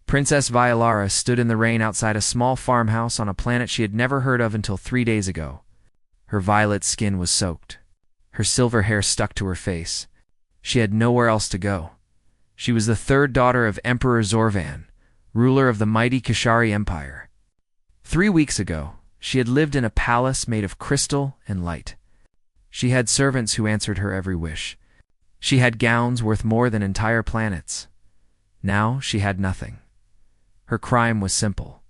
Princess Violara stood in the rain outside a small farmhouse on a planet she had never heard of until 3 days ago. Her violet skin was soaked. Her silver hair stuck to her face. She had nowhere else to go. She was the third daughter of Emperor Zorvan, ruler of the mighty Kashari Empire. 3 weeks ago, she had lived in a palace made of crystal and light. She had servants who answered her every wish. She had gowns worth more than entire planets. Now she had nothing. Her crime was simple.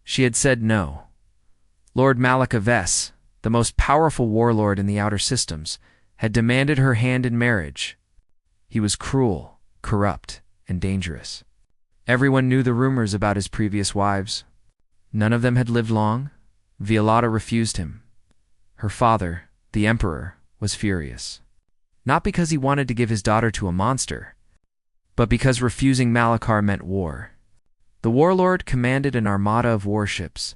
She had said no. Lord Malakaves, the most powerful warlord in the outer systems, had demanded her hand in marriage. He was cruel, corrupt, and dangerous. Everyone knew the rumors about his previous wives. None of them had lived long. Violetta refused him. Her father, the emperor, was furious. Not because he wanted to give his daughter to a monster, but because refusing Malachar meant war. The warlord commanded an armada of warships.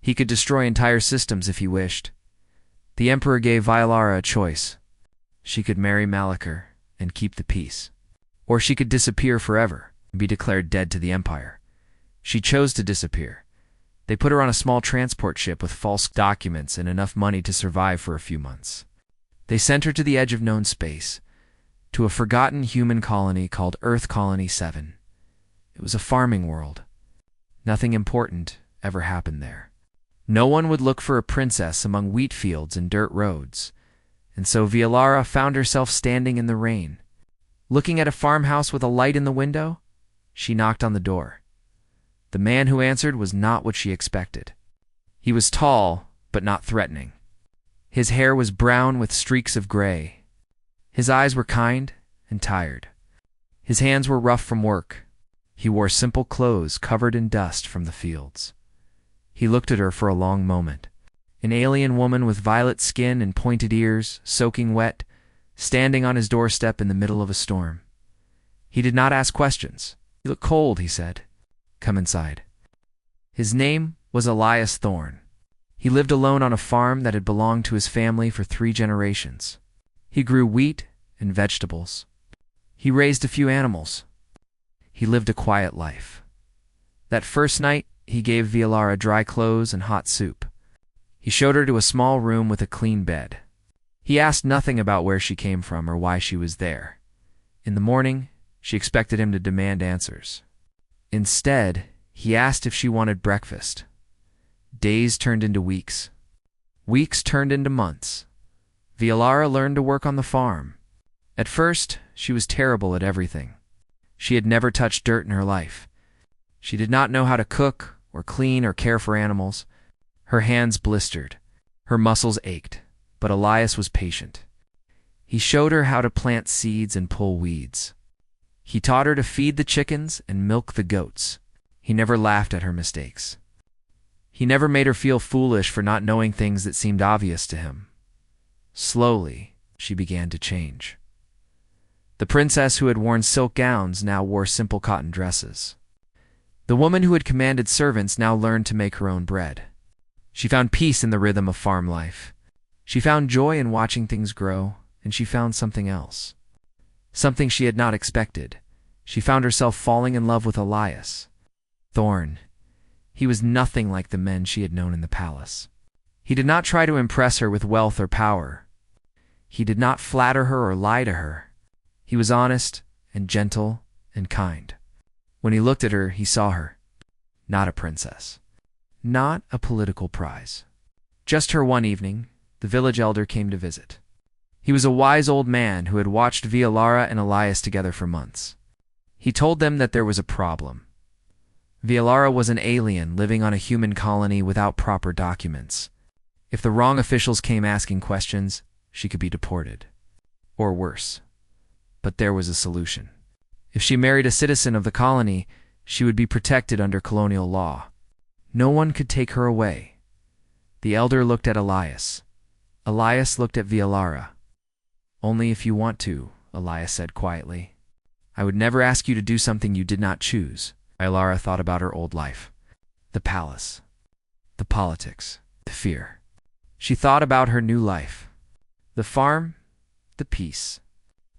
He could destroy entire systems if he wished. The emperor gave Violara a choice. She could marry Malachar and keep the peace, or she could disappear forever and be declared dead to the empire. She chose to disappear. They put her on a small transport ship with false documents and enough money to survive for a few months. They sent her to the edge of known space, to a forgotten human colony called Earth Colony 7. It was a farming world. Nothing important ever happened there. No one would look for a princess among wheat fields and dirt roads, and so Violara found herself standing in the rain. Looking at a farmhouse with a light in the window, she knocked on the door. The man who answered was not what she expected. He was tall, but not threatening. His hair was brown with streaks of gray. His eyes were kind and tired. His hands were rough from work. He wore simple clothes covered in dust from the fields. He looked at her for a long moment. An alien woman with violet skin and pointed ears, soaking wet, standing on his doorstep in the middle of a storm. He did not ask questions. "You look cold," he said. "Come inside." His name was Elias Thorne. He lived alone on a farm that had belonged to his family for 3 generations. He grew wheat and vegetables. He raised a few animals. He lived a quiet life. That first night, he gave Violara dry clothes and hot soup. He showed her to a small room with a clean bed. He asked nothing about where she came from or why she was there. In the morning, she expected him to demand answers. Instead, he asked if she wanted breakfast. Days turned into weeks. Weeks turned into months. Violara learned to work on the farm. At first, she was terrible at everything. She had never touched dirt in her life. She did not know how to cook or clean or care for animals. Her hands blistered. Her muscles ached, but Elias was patient. He showed her how to plant seeds and pull weeds. He taught her to feed the chickens and milk the goats. He never laughed at her mistakes. He never made her feel foolish for not knowing things that seemed obvious to him. Slowly, she began to change. The princess who had worn silk gowns now wore simple cotton dresses. The woman who had commanded servants now learned to make her own bread. She found peace in the rhythm of farm life. She found joy in watching things grow, and she found something else. Something she had not expected. She found herself falling in love with Elias Thorne. He was nothing like the men she had known in the palace. He did not try to impress her with wealth or power. He did not flatter her or lie to her. He was honest and gentle and kind. When he looked at her, he saw her. Not a princess. Not a political prize. Just her one evening, the village elder came to visit. He was a wise old man who had watched Violara and Elias together for months. He told them that there was a problem. Violara was an alien living on a human colony without proper documents. If the wrong officials came asking questions, she could be deported. Or worse. But there was a solution. If she married a citizen of the colony, she would be protected under colonial law. No one could take her away. The elder looked at Elias. Elias looked at Violara. "Only if you want to," Elias said quietly. "I would never ask you to do something you did not choose." Violara thought about her old life. The palace. The politics. The fear. She thought about her new life. The farm. The peace.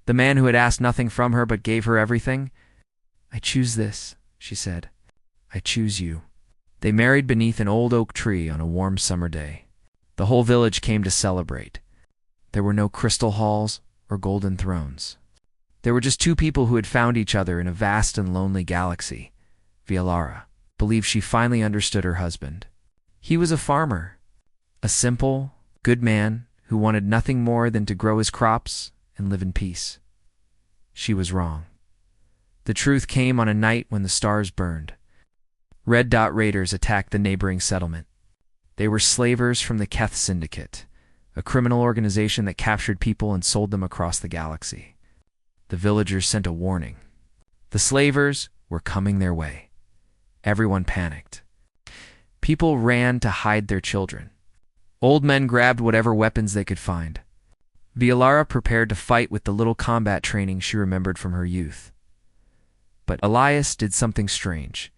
The man who had asked nothing from her but gave her everything. "I choose this," she said. I choose you." They married beneath an old oak tree on a warm summer day. The whole village came to celebrate. There were no crystal halls or golden thrones. There were just two people who had found each other in a vast and lonely galaxy. Vialara believed she finally understood her husband. He was a farmer, a simple, good man who wanted nothing more than to grow his crops and live in peace. She was wrong. The truth came on a night when the stars burned. Red Dot Raiders attacked the neighboring settlement. They were slavers from the Keth Syndicate, a criminal organization that captured people and sold them across the galaxy. The villagers sent a warning. The slavers were coming their way. Everyone panicked. People ran to hide their children. Old men grabbed whatever weapons they could find. Vialara prepared to fight with the little combat training she remembered from her youth. But Elias did something strange.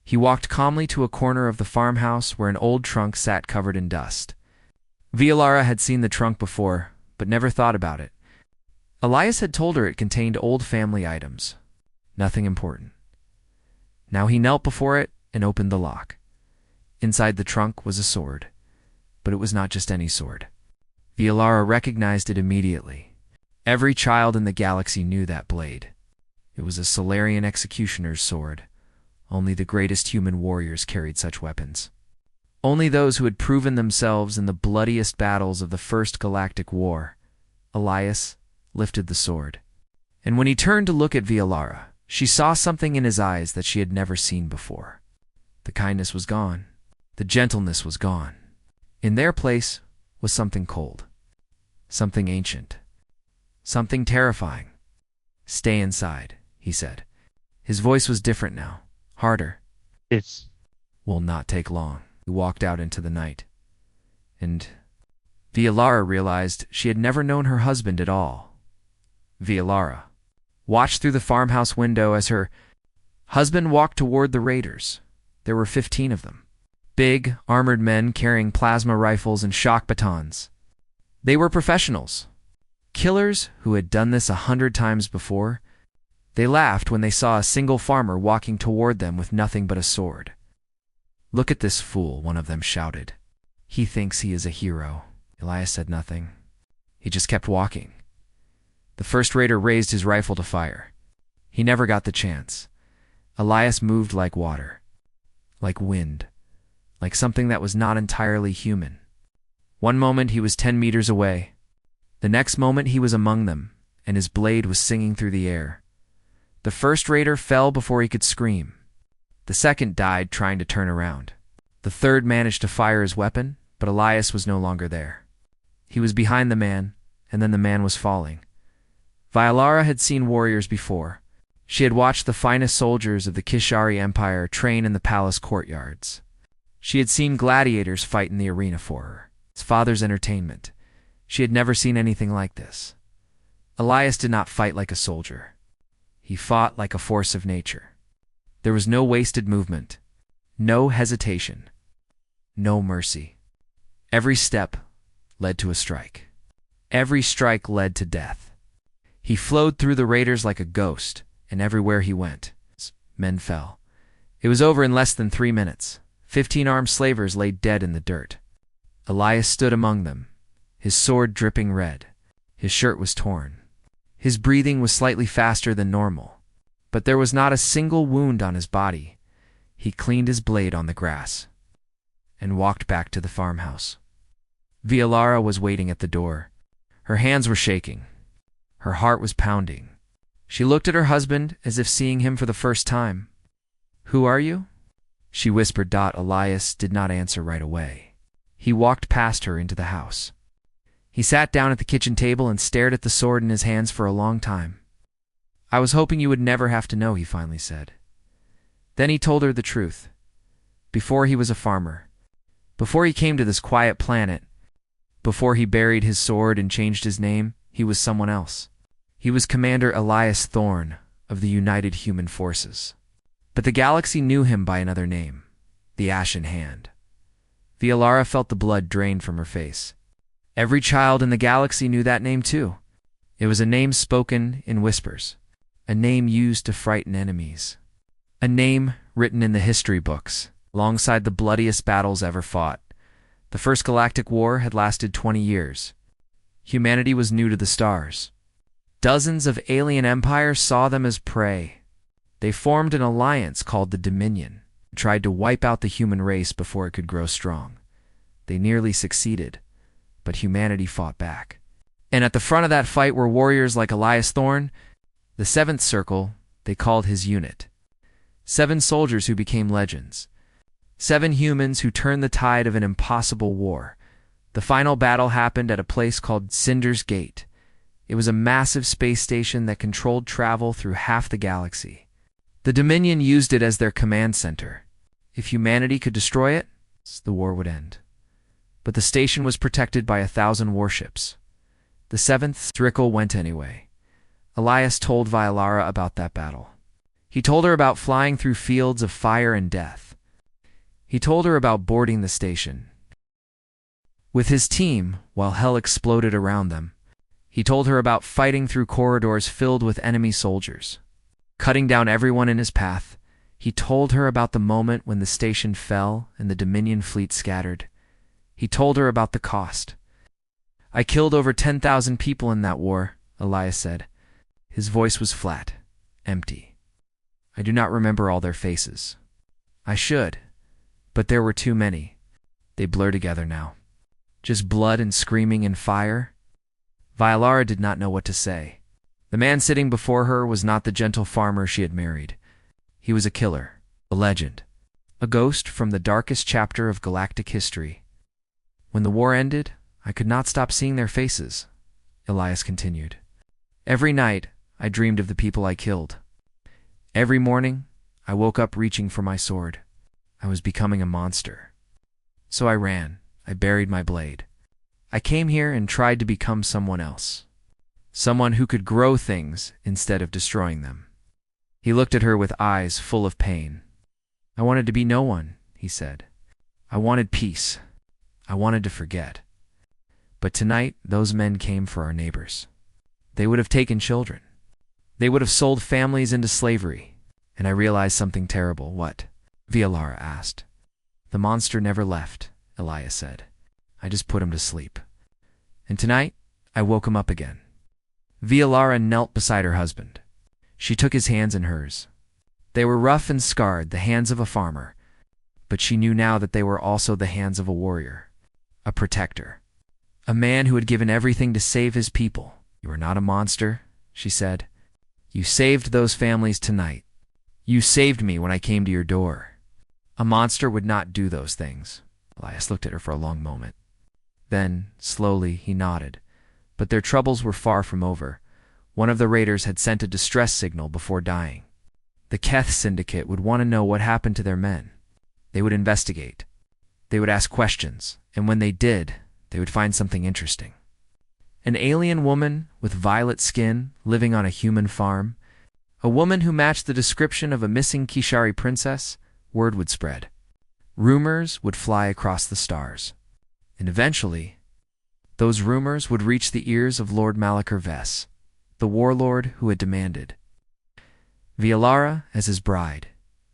He walked calmly to a corner of the farmhouse where an old trunk sat covered in dust. Vialara had seen the trunk before, but never thought about it. Elias had told her it contained old family items. Nothing important. Now he knelt before it and opened the lock. Inside the trunk was a sword, but it was not just any sword. Vialara recognized it immediately. Every child in the galaxy knew that blade. It was a Solarian executioner's sword. Only the greatest human warriors carried such weapons. Only those who had proven themselves in the bloodiest battles of the First Galactic War. Elias lifted the sword. And when he turned to look at Vialara, she saw something in his eyes that she had never seen before. The kindness was gone. The gentleness was gone. In their place was something cold. Something ancient. Something terrifying. "Stay inside," he said. His voice was different now. Harder. It "Will not take long." He walked out into the night. And Vialara realized she had never known her husband at all. Vialara watched through the farmhouse window as her husband walked toward the raiders. There were 15 of them. Big, armored men carrying plasma rifles and shock batons. They were professionals. Killers who had done this 100 times before. They laughed when they saw a single farmer walking toward them with nothing but a sword. "Look at this fool," one of them shouted. "He thinks he is a hero." Elias said nothing. He just kept walking. The first raider raised his rifle to fire. He never got the chance. Elias moved like water, like wind, like something that was not entirely human. One moment he was 10 meters away. The next moment he was among them, and his blade was singing through the air. The first raider fell before he could scream. The second died trying to turn around. The third managed to fire his weapon, but Elias was no longer there. He was behind the man, and then the man was falling. Vialara had seen warriors before. She had watched the finest soldiers of the Kishari Empire train in the palace courtyards. She had seen gladiators fight in the arena for her, his father's entertainment. She had never seen anything like this. Elias did not fight like a soldier. He fought like a force of nature. There was no wasted movement, no hesitation, no mercy. Every step led to a strike. Every strike led to death. He flowed through the raiders like a ghost, and everywhere he went, men fell. It was over in less than 3 minutes. 15 armed slavers lay dead in the dirt. Elias stood among them, his sword dripping red. His shirt was torn. His breathing was slightly faster than normal, but there was not a single wound on his body. He cleaned his blade on the grass and walked back to the farmhouse. Vialara was waiting at the door. Her hands were shaking. Her heart was pounding. She looked at her husband as if seeing him for the first time. "Who are you?" she whispered. Elias did not answer right away. He walked past her into the house. He sat down at the kitchen table and stared at the sword in his hands for a long time. "I was hoping you would never have to know," he finally said. Then he told her the truth. Before he was a farmer, before he came to this quiet planet, before he buried his sword and changed his name, he was someone else. He was Commander Elias Thorne of the United Human Forces. But the galaxy knew him by another name, the Ashen Hand. Vialara felt the blood drain from her face. Every child in the galaxy knew that name too. It was a name spoken in whispers, a name used to frighten enemies, a name written in the history books, alongside the bloodiest battles ever fought. The First Galactic War had lasted 20 years. Humanity was new to the stars. Dozens of alien empires saw them as prey. They formed an alliance called the Dominion, and tried to wipe out the human race before it could grow strong. They nearly succeeded, but humanity fought back. And at the front of that fight were warriors like Elias Thorne. The Seventh Circle, they called his unit. 7 soldiers who became legends. 7 humans who turned the tide of an impossible war. The final battle happened at a place called Cinder's Gate. It was a massive space station that controlled travel through half the galaxy. The Dominion used it as their command center. If humanity could destroy it, the war would end. But the station was protected by 1,000 warships. The 7th Circle went anyway. Elias told Vialara about that battle. He told her about flying through fields of fire and death. He told her about boarding the station with his team while hell exploded around them. He told her about fighting through corridors filled with enemy soldiers, cutting down everyone in his path. He told her about the moment when the station fell and the Dominion fleet scattered. He told her about the cost. "I killed over 10,000 people in that war," Elias said. His voice was flat, empty. "I do not remember all their faces. I should, but there were too many. They blur together now. Just blood and screaming and fire." Vialara did not know what to say. The man sitting before her was not the gentle farmer she had married. He was a killer, a legend, a ghost from the darkest chapter of galactic history. "When the war ended, I could not stop seeing their faces," Elias continued. "Every night, I dreamed of the people I killed. Every morning, I woke up reaching for my sword. I was becoming a monster. So I ran. I buried my blade. I came here and tried to become someone else. Someone who could grow things instead of destroying them." He looked at her with eyes full of pain. "I wanted to be no one," he said. "I wanted peace. I wanted to forget. But tonight, those men came for our neighbors. They would have taken children. They would have sold families into slavery. And I realized something terrible." "What?" Vialara asked. "The monster never left," Elias said. "I just put him to sleep. And tonight, I woke him up again." Vialara knelt beside her husband. She took his hands in hers. They were rough and scarred, the hands of a farmer, but she knew now that they were also the hands of a warrior, a protector, a man who had given everything to save his people. "You are not a monster," she said. "You saved those families tonight. You saved me when I came to your door. A monster would not do those things." Elias looked at her for a long moment. Then, slowly, he nodded. But their troubles were far from over. One of the raiders had sent a distress signal before dying. The Keth Syndicate would want to know what happened to their men. They would investigate. They would ask questions, and when they did, they would find something interesting. An alien woman with violet skin living on a human farm, a woman who matched the description of a missing Kishari princess. Word would spread. Rumors would fly across the stars. And eventually, those rumors would reach the ears of Lord Malachor Vess, the warlord who had demanded Vialara as his bride,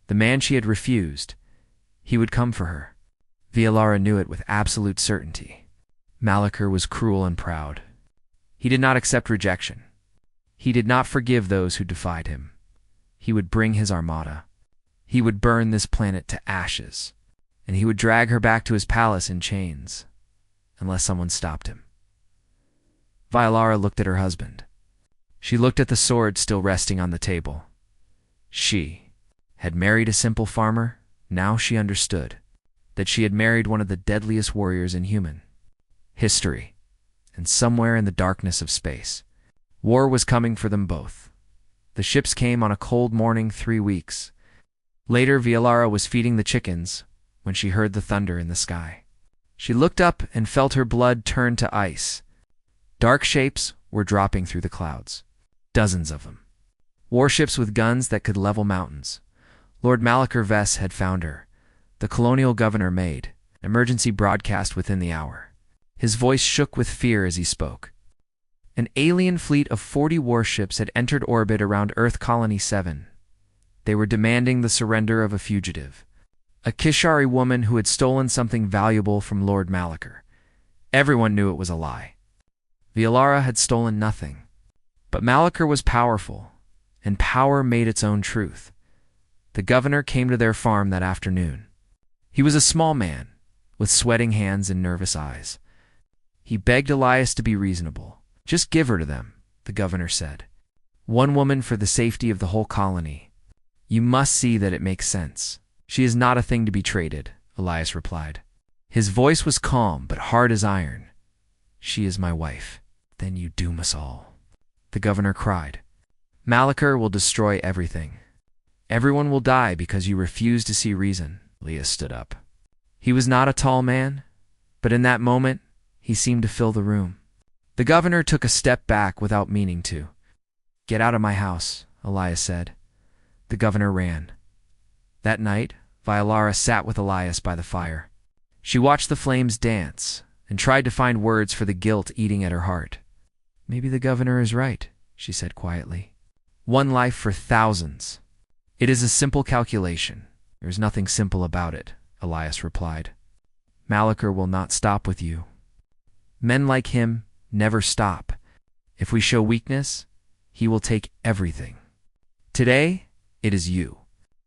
the man she had refused. He would come for her. Vialara knew it with absolute certainty. Malachor was cruel and proud. He did not accept rejection. He did not forgive those who defied him. He would bring his armada. He would burn this planet to ashes, and he would drag her back to his palace in chains, unless someone stopped him. Vialara looked at her husband. She looked at the sword still resting on the table. She had married a simple farmer. Now she understood that she had married one of the deadliest warriors in human history, and somewhere in the darkness of space, war was coming for them both. The ships came on a cold morning 3 weeks. Later, Vialara was feeding the chickens when she heard the thunder in the sky. She looked up and felt her blood turn to ice. Dark shapes were dropping through the clouds. Dozens of them. Warships with guns that could level mountains. Lord Malachor Vess had found her. The colonial governor made an emergency broadcast within the hour. His voice shook with fear as he spoke. An alien fleet of 40 warships had entered orbit around Earth Colony 7. They were demanding the surrender of a fugitive, a Kishari woman who had stolen something valuable from Lord Malachar. Everyone knew it was a lie. Vialara had stolen nothing. But Malachar was powerful, and power made its own truth. The governor came to their farm that afternoon. He was a small man, with sweating hands and nervous eyes. He begged Elias to be reasonable. "Just give her to them," the governor said. "One woman for the safety of the whole colony. You must see that it makes sense." "She is not a thing to be traded," Elias replied. His voice was calm but hard as iron. "She is my wife." "Then you doom us all," the governor cried. "Malachar will destroy everything. Everyone will die because you refuse to see reason." Elias stood up. He was not a tall man, but in that moment, he seemed to fill the room. The governor took a step back without meaning to. "Get out of my house," Elias said. The governor ran. That night, Vialara sat with Elias by the fire. She watched the flames dance and tried to find words for the guilt eating at her heart. "Maybe the governor is right," she said quietly. "One life for thousands. It is a simple calculation." "There is nothing simple about it," Elias replied. "Malachar will not stop with you. Men like him never stop. If we show weakness, he will take everything. Today, it is you.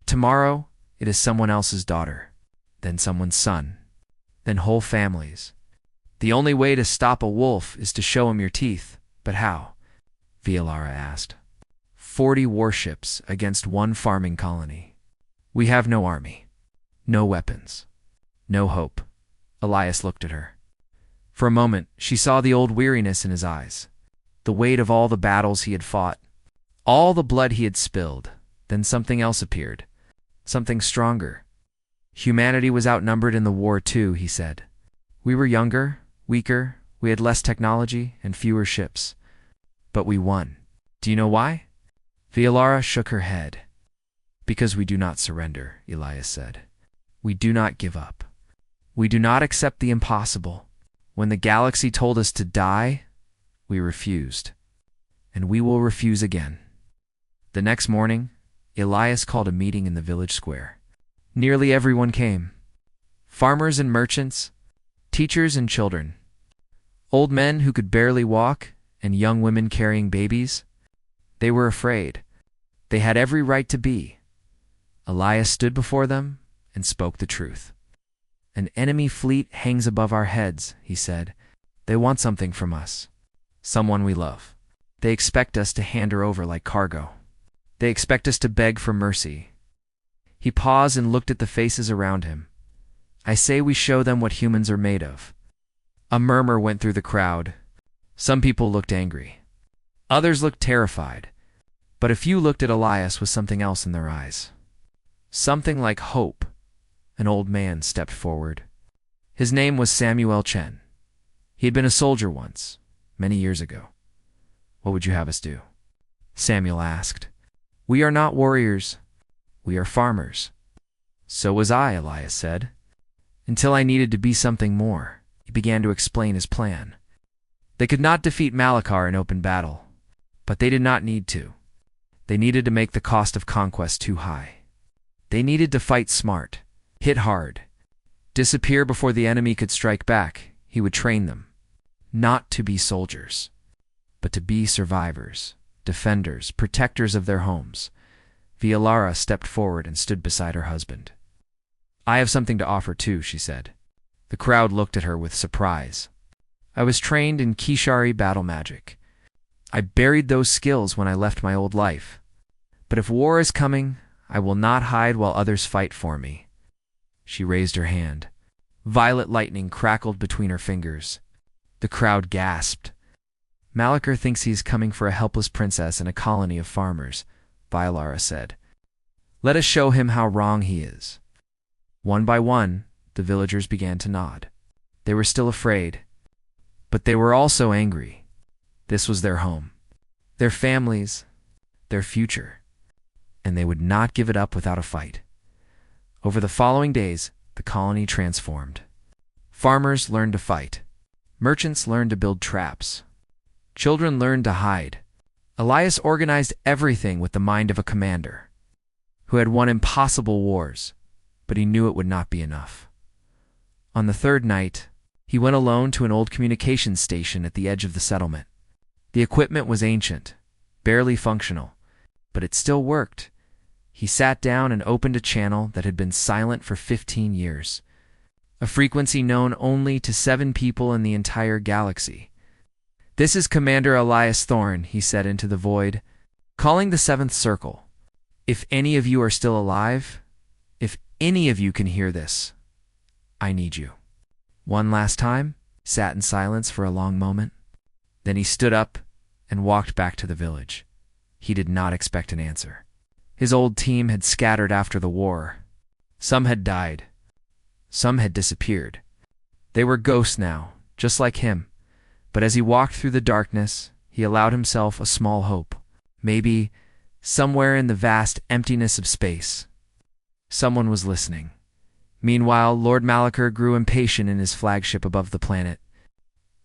Tomorrow, it is someone else's daughter, then someone's son, then whole families. The only way to stop a wolf is to show him your teeth." "But how?" Vialara asked. 40 warships against one farming colony. We have no army, no weapons, no hope." Elias looked at her. For a moment, she saw the old weariness in his eyes, the weight of all the battles he had fought, all the blood he had spilled. Then something else appeared, something stronger. "Humanity was outnumbered in the war too," he said. "We were younger, weaker, we had less technology and fewer ships. But we won. Do you know why?" Vialara shook her head. "Because we do not surrender," Elias said. "We do not give up. We do not accept the impossible. When the galaxy told us to die, we refused. And we will refuse again." The next morning, Elias called a meeting in the village square. Nearly everyone came. Farmers and merchants, teachers and children, old men who could barely walk, and young women carrying babies. They were afraid. They had every right to be. Elias stood before them and spoke the truth. "An enemy fleet hangs above our heads," he said. "They want something from us, someone we love. They expect us to hand her over like cargo. They expect us to beg for mercy." He paused and looked at the faces around him. "I say we show them what humans are made of." A murmur went through the crowd. Some people looked angry. Others looked terrified. But a few looked at Elias with something else in their eyes. Something like hope. An old man stepped forward. His name was Samuel Chen. He had been a soldier once, many years ago. "What would you have us do?" Samuel asked. "We are not warriors. We are farmers." "So was I," Elias said, "until I needed to be something more." He began to explain his plan. They could not defeat Malachar in open battle, but they did not need to. They needed to make the cost of conquest too high. They needed to fight smart, hit hard, disappear before the enemy could strike back. He would train them, not to be soldiers, but to be survivors, defenders, protectors of their homes. Vialara stepped forward and stood beside her husband. "I have something to offer too," she said. The crowd looked at her with surprise. "I was trained in Kishari battle magic. I buried those skills when I left my old life. But if war is coming, I will not hide while others fight for me." She raised her hand. Violet lightning crackled between her fingers. The crowd gasped. "Malachar thinks he is coming for a helpless princess in a colony of farmers," Vialara said. "Let us show him how wrong he is." One by one, the villagers began to nod. They were still afraid, but they were also angry. This was their home, their families, their future, and they would not give it up without a fight. Over the following days, the colony transformed. Farmers learned to fight. Merchants learned to build traps. Children learned to hide. Elias organized everything with the mind of a commander. who had won impossible wars, but he knew it would not be enough. On the third night, he went alone to an old communications station at the edge of the settlement. The equipment was ancient, barely functional, but it still worked. He sat down and opened a channel that had been silent for 15 years, a frequency known only to 7 people in the entire galaxy. "This is Commander Elias Thorne," he said into the void, "calling the 7th Circle. If any of you are still alive, if any of you can hear this, I need you." One last time, sat in silence for a long moment. Then he stood up and walked back to the village. He did not expect an answer. His old team had scattered after the war. Some had died. Some had disappeared. They were ghosts now, just like him. But as he walked through the darkness, he allowed himself a small hope. Maybe, somewhere in the vast emptiness of space, someone was listening. Meanwhile, Lord Malachar grew impatient in his flagship above the planet.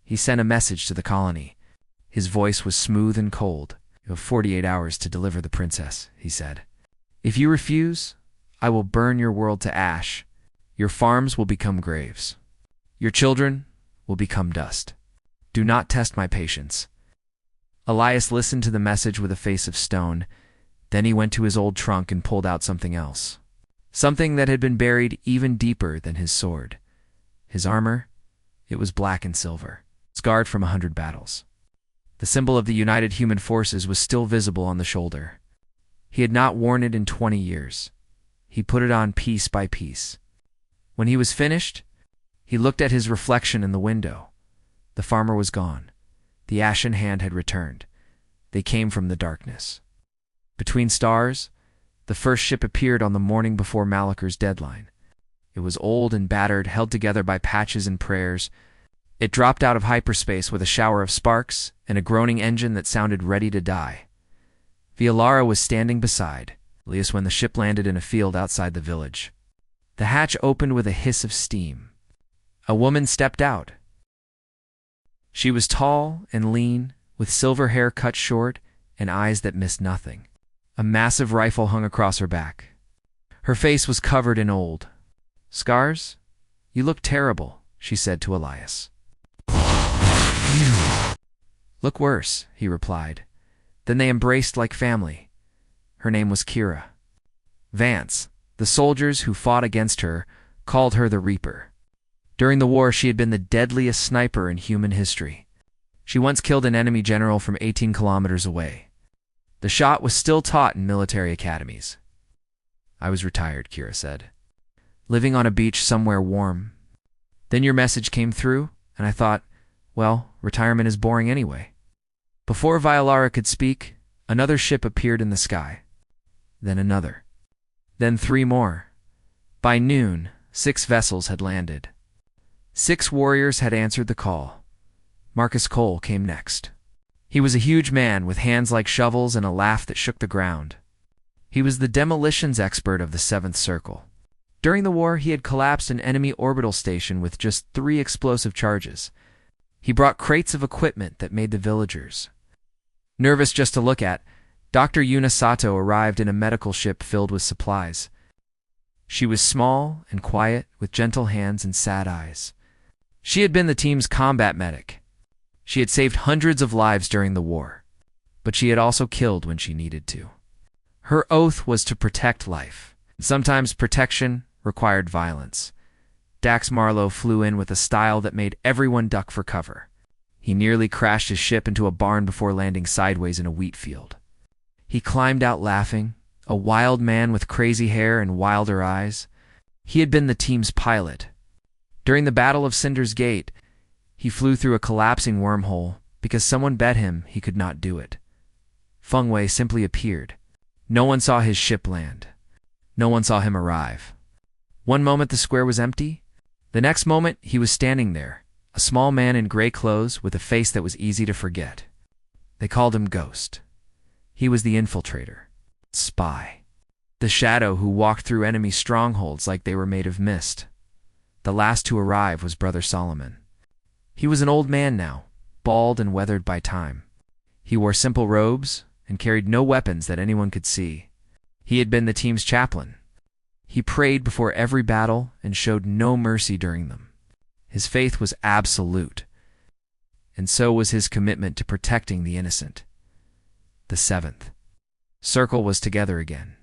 He sent a message to the colony. His voice was smooth and cold. "You have 48 hours to deliver the princess," he said. "If you refuse, I will burn your world to ash. Your farms will become graves. Your children will become dust. Do not test my patience." Elias listened to the message with a face of stone. Then he went to his old trunk and pulled out something else. Something that had been buried even deeper than his sword. His armor, it was black and silver, scarred from 100 battles. The symbol of the United Human Forces was still visible on the shoulder. He had not worn it in 20 years. He put it on piece by piece. When he was finished, he looked at his reflection in the window. The farmer was gone. The ashen hand had returned. They came from the darkness. Between stars, the first ship appeared on the morning before Malachar's deadline. It was old and battered, held together by patches and prayers. It dropped out of hyperspace with a shower of sparks and a groaning engine that sounded ready to die. Vialara was standing beside Elias when the ship landed in a field outside the village. The hatch opened with a hiss of steam. A woman stepped out. She was tall and lean, with silver hair cut short and eyes that missed nothing. A massive rifle hung across her back. Her face was covered in old scars. "You look terrible," she said to Elias. "Look worse," he replied. Then they embraced like family. Her name was Kira. Vance, the soldiers who fought against her, called her the Reaper. During the war, she had been the deadliest sniper in human history. She once killed an enemy general from 18 kilometers away. The shot was still taught in military academies. "I was retired," Kira said, "living on a beach somewhere warm. Then your message came through, and I thought, well, retirement is boring anyway." Before Vialara could speak, another ship appeared in the sky. Then another. Then 3 more. By noon, 6 vessels had landed. 6 warriors had answered the call. Marcus Cole came next. He was a huge man with hands like shovels and a laugh that shook the ground. He was the demolitions expert of the 7th Circle. During the war, he had collapsed an enemy orbital station with just 3 explosive charges. He brought crates of equipment that made the villagers nervous just to look at. Dr. Yuna Sato arrived in a medical ship filled with supplies. She was small and quiet, with gentle hands and sad eyes. She had been the team's combat medic. She had saved hundreds of lives during the war, but she had also killed when she needed to. Her oath was to protect life. Sometimes protection required violence. Dax Marlowe flew in with a style that made everyone duck for cover. He nearly crashed his ship into a barn before landing sideways in a wheat field. He climbed out laughing, a wild man with crazy hair and wilder eyes. He had been the team's pilot. During the Battle of Cinder's Gate, he flew through a collapsing wormhole because someone bet him he could not do it. Feng Wei simply appeared. No one saw his ship land. No one saw him arrive. One moment the square was empty. The next moment he was standing there, a small man in gray clothes with a face that was easy to forget. They called him Ghost. He was the infiltrator, spy, the shadow who walked through enemy strongholds like they were made of mist. The last to arrive was Brother Solomon. He was an old man now, bald and weathered by time. He wore simple robes and carried no weapons that anyone could see. He had been the team's chaplain. He prayed before every battle and showed no mercy during them. His faith was absolute, and so was his commitment to protecting the innocent. The seventh circle was together again.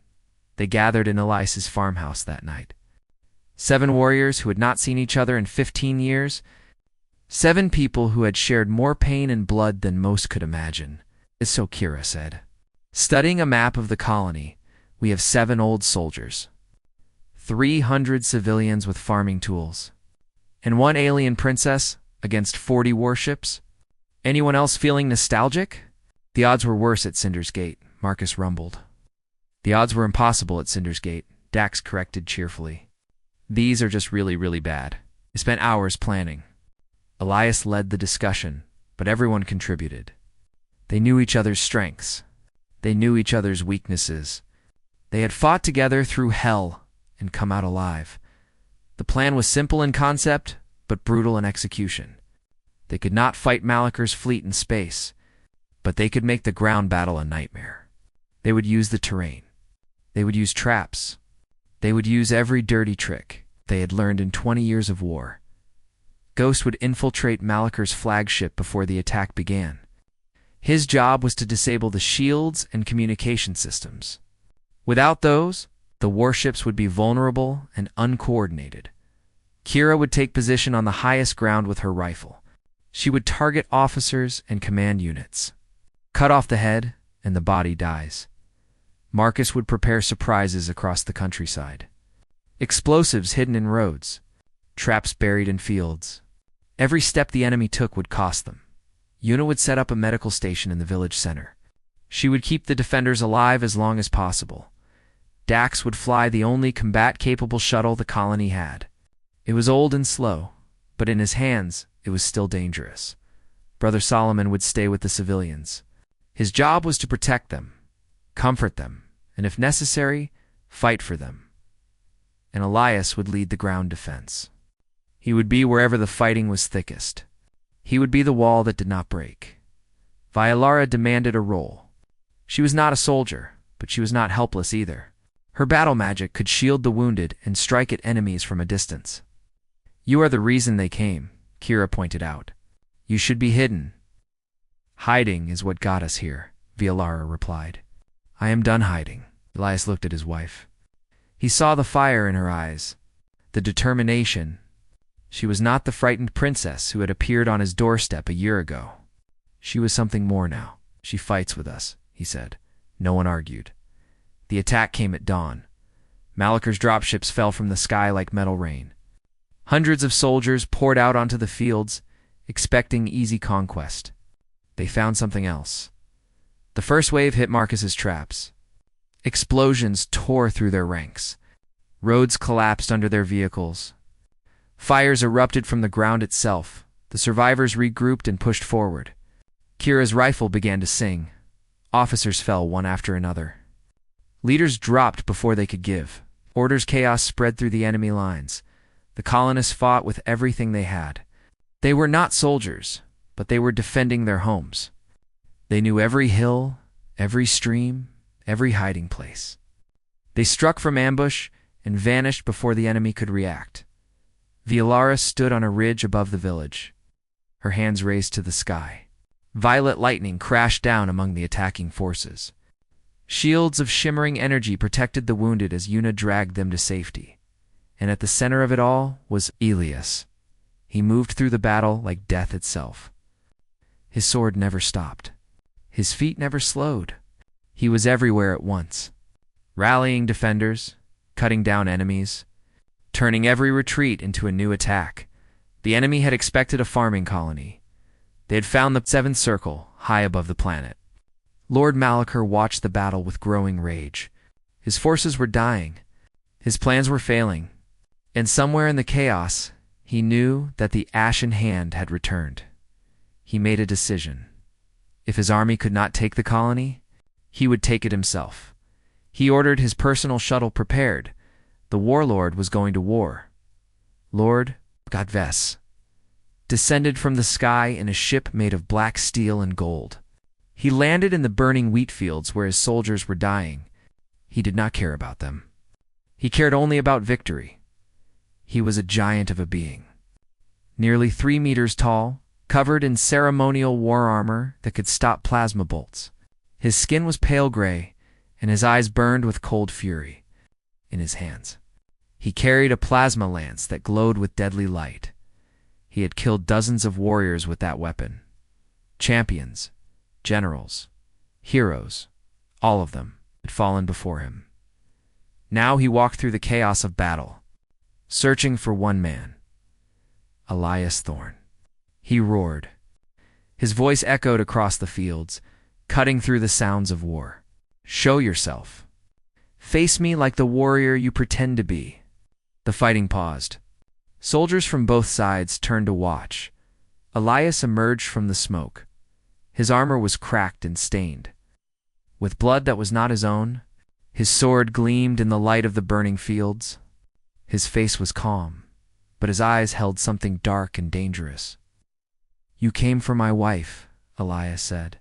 They gathered in Elias's farmhouse that night. 7 warriors who had not seen each other in 15 years. 7 people who had shared more pain and blood than most could imagine. So Kira said. Studying a map of the colony, we have 7 old soldiers, 300 civilians with farming tools, and 1 alien princess against 40 warships. Anyone else feeling nostalgic? The odds were worse at Cinder's Gate, Marcus rumbled. The odds were impossible at Cinder's Gate, Dax corrected cheerfully. These are just really, really bad. They spent hours planning. Elias led the discussion, but everyone contributed. They knew each other's strengths. They knew each other's weaknesses. They had fought together through hell and come out alive. The plan was simple in concept, but brutal in execution. They could not fight Malaker's fleet in space, but they could make the ground battle a nightmare. They would use the terrain. They would use traps. They would use every dirty trick they had learned in 20 years of war. Ghost would infiltrate Malaker's flagship before the attack began. His job was to disable the shields and communication systems. Without those, the warships would be vulnerable and uncoordinated. Kira would take position on the highest ground with her rifle. She would target officers and command units. Cut off the head, and the body dies. Marcus would prepare surprises across the countryside. Explosives hidden in roads. Traps buried in fields. Every step the enemy took would cost them. Una would set up a medical station in the village center. She would keep the defenders alive as long as possible. Dax would fly the only combat-capable shuttle the colony had. It was old and slow, but in his hands, it was still dangerous. Brother Solomon would stay with the civilians. His job was to protect them, comfort them, and if necessary, fight for them. And Elias would lead the ground defense. He would be wherever the fighting was thickest. He would be the wall that did not break. Violara demanded a role. She was not a soldier, but she was not helpless either. Her battle magic could shield the wounded and strike at enemies from a distance. You are the reason they came, Kira pointed out. You should be hidden. Hiding is what got us here, Violara replied. I am done hiding. Elias looked at his wife. He saw the fire in her eyes, the determination. She was not the frightened princess who had appeared on his doorstep a year ago. She was something more now. She fights with us, he said. No one argued. The attack came at dawn. Malaker's dropships fell from the sky like metal rain. Hundreds of soldiers poured out onto the fields, expecting easy conquest. They found something else. The first wave hit Marcus's traps. Explosions tore through their ranks. Roads collapsed under their vehicles. Fires erupted from the ground itself. The survivors regrouped and pushed forward. Kira's rifle began to sing. Officers fell one after another. Leaders dropped before they could give. Order's chaos spread through the enemy lines. The colonists fought with everything they had. They were not soldiers, but they were defending their homes. They knew every hill, every stream, every hiding place. They struck from ambush and vanished before the enemy could react. Violara stood on a ridge above the village, her hands raised to the sky. Violet lightning crashed down among the attacking forces. Shields of shimmering energy protected the wounded as Una dragged them to safety. And at the center of it all was Elias. He moved through the battle like death itself. His sword never stopped. His feet never slowed. He was everywhere at once, rallying defenders, cutting down enemies, turning every retreat into a new attack. The enemy had expected a farming colony. They had found the seventh circle high above the planet. Lord Malaker watched the battle with growing rage. His forces were dying. His plans were failing. And somewhere in the chaos, he knew that the Ashen Hand had returned. He made a decision. If his army could not take the colony, he would take it himself. He ordered his personal shuttle prepared. The warlord was going to war. Lord Godves descended from the sky in a ship made of black steel and gold. He landed in the burning wheat fields where his soldiers were dying. He did not care about them. He cared only about victory. He was a giant of a being, nearly 3 meters tall, covered in ceremonial war armor that could stop plasma bolts. His skin was pale gray, and his eyes burned with cold fury. In his hands, he carried a plasma lance that glowed with deadly light. He had killed dozens of warriors with that weapon. Champions, generals, heroes, all of them had fallen before him. Now he walked through the chaos of battle, searching for one man, Elias Thorne. He roared. His voice echoed across the fields, cutting through the sounds of war. Show yourself. Face me like the warrior you pretend to be. The fighting paused. Soldiers from both sides turned to watch. Elias emerged from the smoke. His armor was cracked and stained. With blood that was not his own, his sword gleamed in the light of the burning fields. His face was calm, but his eyes held something dark and dangerous. You came for my wife, Elias said.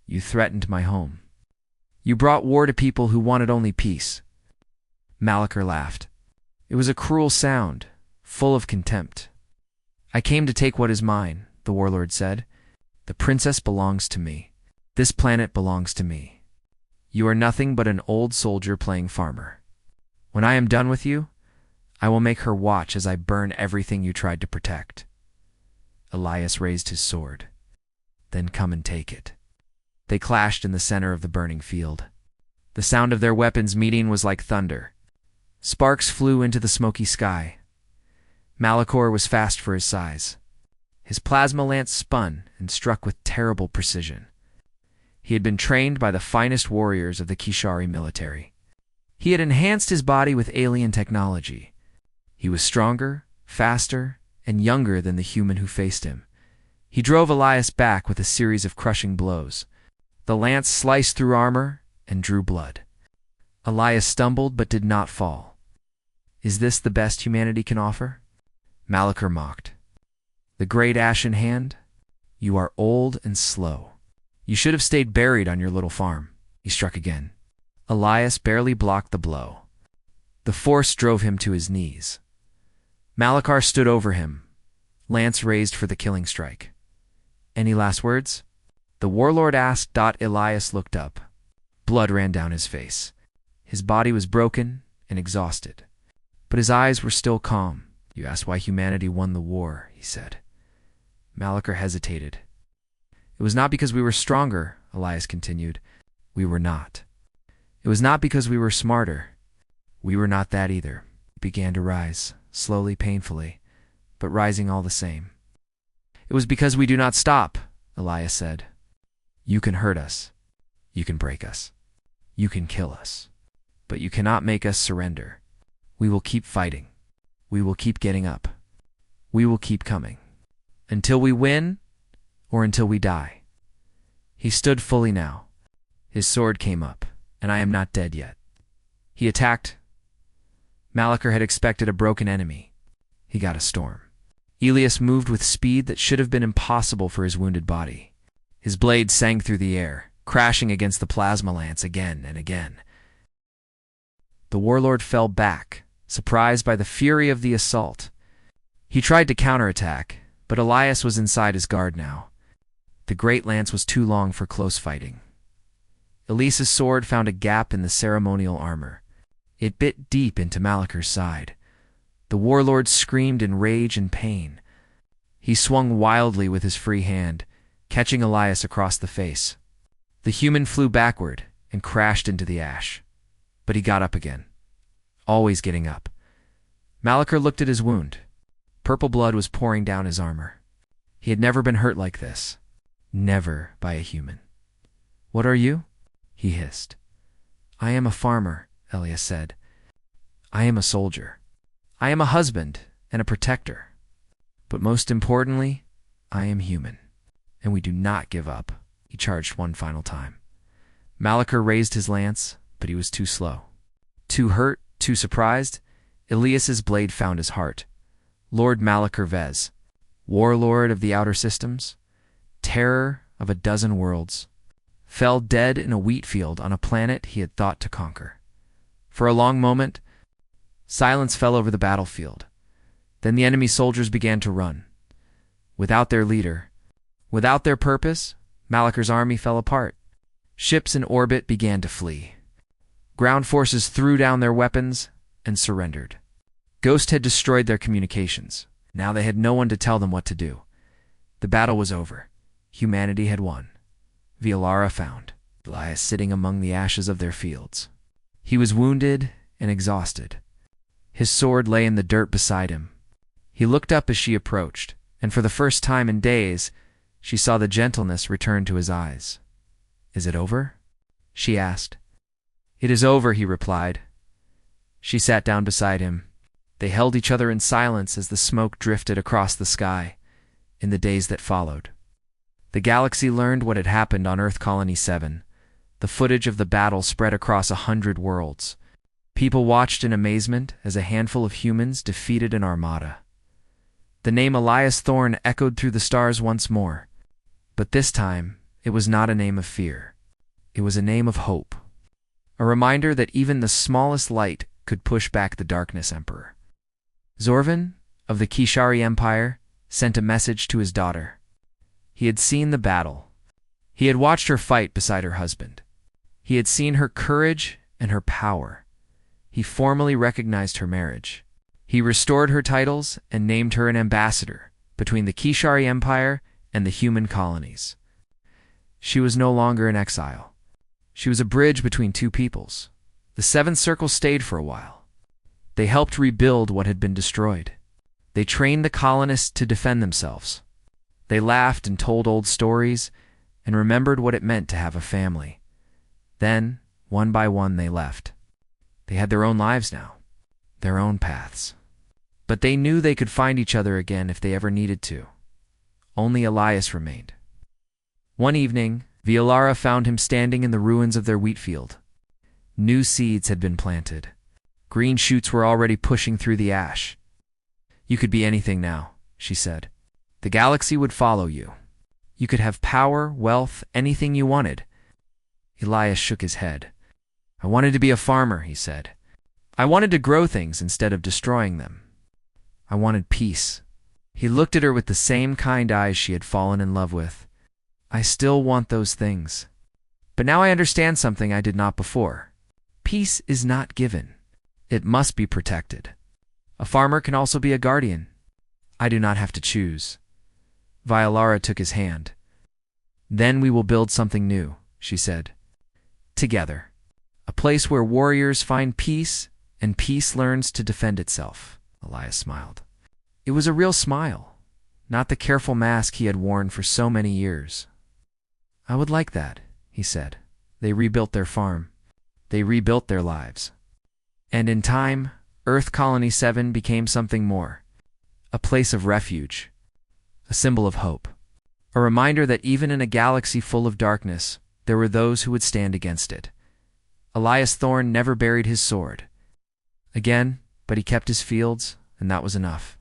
You threatened my home. You brought war to people who wanted only peace. Malachar laughed. It was a cruel sound, full of contempt. I came to take what is mine, the warlord said. The princess belongs to me. This planet belongs to me. You are nothing but an old soldier playing farmer. When I am done with you, I will make her watch as I burn everything you tried to protect. Elias raised his sword. Then come and take it. They clashed in the center of the burning field. The sound of their weapons meeting was like thunder. Sparks flew into the smoky sky. Malachar was fast for his size. His plasma lance spun and struck with terrible precision. He had been trained by the finest warriors of the Kishari military. He had enhanced his body with alien technology. He was stronger, faster, and younger than the human who faced him. He drove Elias back with a series of crushing blows. The lance sliced through armor and drew blood. Elias stumbled but did not fall. Is this the best humanity can offer? Malachar mocked. The great ashen hand? You are old and slow. You should have stayed buried on your little farm. He struck again. Elias barely blocked the blow. The force drove him to his knees. Malachar stood over him, lance raised for the killing strike. Any last words? The warlord asked. Elias looked up. Blood ran down his face. His body was broken and exhausted, but his eyes were still calm. You asked why humanity won the war, he said. Malachar hesitated. It was not because we were stronger, Elias continued. We were not. It was not because we were smarter. We were not that either. He began to rise, slowly, painfully, but rising all the same. It was because we do not stop, Elias said. You can hurt us. You can break us. You can kill us. But you cannot make us surrender. We will keep fighting. We will keep getting up. We will keep coming. Until we win, or until we die. He stood fully now. His sword came up, and I am not dead yet. He attacked. Malachar had expected a broken enemy. He got a storm. Elias moved with speed that should have been impossible for his wounded body. His blade sang through the air, crashing against the plasma lance again and again. The warlord fell back, surprised by the fury of the assault. He tried to counterattack, but Elias was inside his guard now. The great lance was too long for close fighting. Elias's sword found a gap in the ceremonial armor. It bit deep into Malachar's side. The warlord screamed in rage and pain. He swung wildly with his free hand, catching Elias across the face. The human flew backward and crashed into the ash. But he got up again, always getting up. Malachar looked at his wound. Purple blood was pouring down his armor. He had never been hurt like this. Never by a human. What are you? He hissed. I am a farmer, Elias said. I am a soldier. I am a husband and a protector. But most importantly, I am human. And we do not give up. He charged one final time. Malachar raised his lance, but he was too slow. Too hurt, too surprised, Elias's blade found his heart. Lord Malachar Vez, warlord of the outer systems, terror of a dozen worlds, fell dead in a wheat field on a planet he had thought to conquer. For a long moment, silence fell over the battlefield. Then the enemy soldiers began to run. Without their leader, without their purpose, Malaker's army fell apart. Ships in orbit began to flee. Ground forces threw down their weapons and surrendered. Ghost had destroyed their communications. Now they had no one to tell them what to do. The battle was over. Humanity had won. Vialara found Elias sitting among the ashes of their fields. He was wounded and exhausted. His sword lay in the dirt beside him. He looked up as she approached, and for the first time in days, she saw the gentleness return to his eyes. "Is it over?" she asked. "It is over," he replied. She sat down beside him. They held each other in silence as the smoke drifted across the sky. In the days that followed, the galaxy learned what had happened on Earth Colony 7. The footage of the battle spread across 100 worlds. People watched in amazement as a handful of humans defeated an armada. The name Elias Thorne echoed through the stars once more. But this time, it was not a name of fear. It was a name of hope. A reminder that even the smallest light could push back the Darkness Emperor. Zorvan, of the Kishari Empire, sent a message to his daughter. He had seen the battle. He had watched her fight beside her husband. He had seen her courage and her power. He formally recognized her marriage. He restored her titles and named her an ambassador between the Kishari Empire and the human colonies. She was no longer in exile. She was a bridge between two peoples. The Seventh Circle stayed for a while. They helped rebuild what had been destroyed. They trained the colonists to defend themselves. They laughed and told old stories and remembered what it meant to have a family. Then, one by one, they left. They had their own lives now, their own paths. But they knew they could find each other again if they ever needed to. Only Elias remained. One evening, Vialara found him standing in the ruins of their wheat field. New seeds had been planted. Green shoots were already pushing through the ash. "You could be anything now," she said. "The galaxy would follow you. You could have power, wealth, anything you wanted." Elias shook his head. "I wanted to be a farmer," he said. "I wanted to grow things instead of destroying them. I wanted peace." He looked at her with the same kind eyes she had fallen in love with. "I still want those things. But now I understand something I did not before. Peace is not given. It must be protected. A farmer can also be a guardian. I do not have to choose." Vialara took his hand. "Then we will build something new," she said. "Together. A place where warriors find peace and peace learns to defend itself." Elias smiled. It was a real smile, not the careful mask he had worn for so many years. "I would like that," he said. They rebuilt their farm. They rebuilt their lives. And in time, Earth Colony 7 became something more. A place of refuge. A symbol of hope. A reminder that even in a galaxy full of darkness, there were those who would stand against it. Elias Thorne never buried his sword. Again, but he kept his fields, and that was enough.